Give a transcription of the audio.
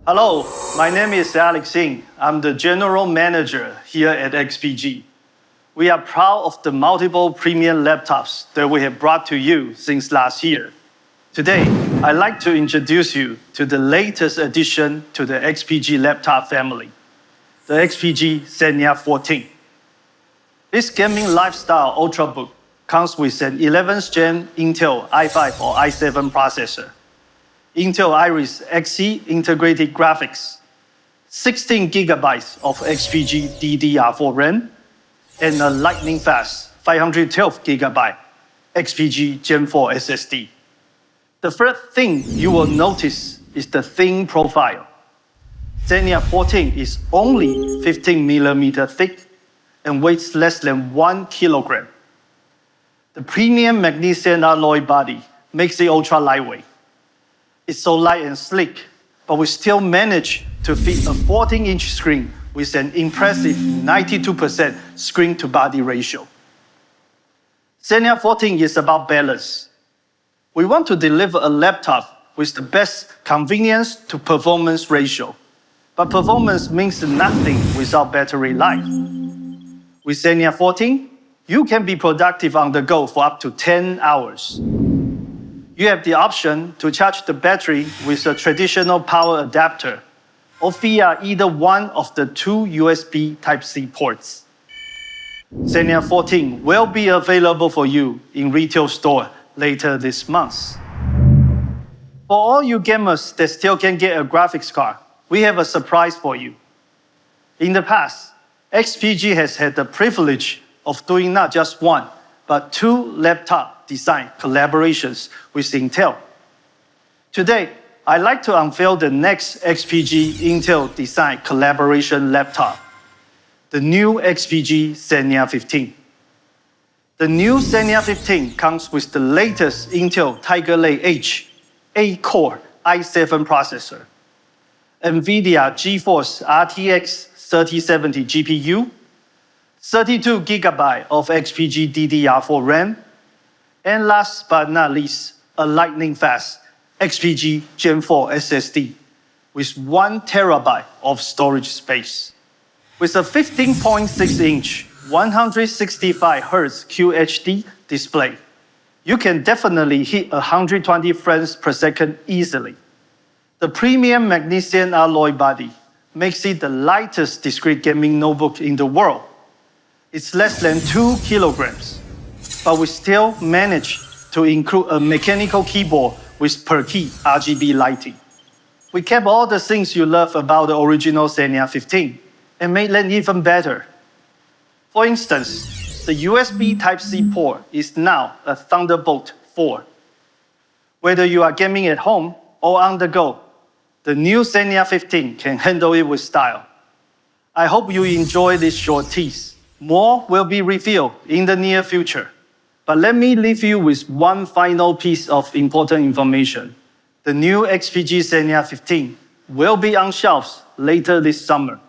Hello, my name is Alex Ying. I'm the General Manager here at XPG. We are proud of the multiple premium laptops that we have brought to you since last year. Today, I'd like to introduce you to the latest addition to the XPG laptop family, the XPG Xenia 14. This gaming lifestyle ultrabook comes with an 11th Gen Intel i5 or i7 processor, Intel Iris Xe integrated graphics, 16 GB of XPG DDR4 RAM, and a lightning-fast 512 GB XPG Gen 4 SSD. The first thing you will notice is the thin profile. Xenia 14 is only 15mm thick and weighs less than 1 kilogram. The premium magnesium alloy body makes it ultra lightweight. It's so light and sleek, but we still manage to fit a 14-inch screen with an impressive 92% screen-to-body ratio. Xenia 14 is about balance. We want to deliver a laptop with the best convenience to performance ratio, but performance means nothing without battery life. With Xenia 14, you can be productive on the go for up to 10 hours. You have the option to charge the battery with a traditional power adapter or via either one of the two USB Type-C ports. Xenia 14 will be available for you in retail store later this month. For all you gamers that still can get a graphics card, we have a surprise for you. In the past, XPG has had the privilege of doing not just one, but two laptop design collaborations with Intel. Today, I'd like to unveil the next XPG Intel design collaboration laptop, the new XPG Xenia 15. The new Xenia 15 comes with the latest Intel Tiger Lake H 8-core i7 processor, NVIDIA GeForce RTX 3070 GPU, 32 GB of XPG DDR4 RAM, and last but not least, a lightning-fast XPG Gen 4 SSD with 1 TB of storage space. With a 15.6-inch 165Hz QHD display, you can definitely hit 120 frames per second easily. The premium magnesium alloy body makes it the lightest discrete gaming notebook in the world. It's less than 2 kilograms, but we still manage to include a mechanical keyboard with per-key RGB lighting. We kept all the things you love about the original Xenia 15 and made them even better. For instance, the USB Type-C port is now a Thunderbolt 4. Whether you are gaming at home or on the go, the new Xenia 15 can handle it with style. I hope you enjoy this short tease. More will be revealed in the near future. But let me leave you with one final piece of important information. The new XPG Xenia 15 will be on shelves later this summer.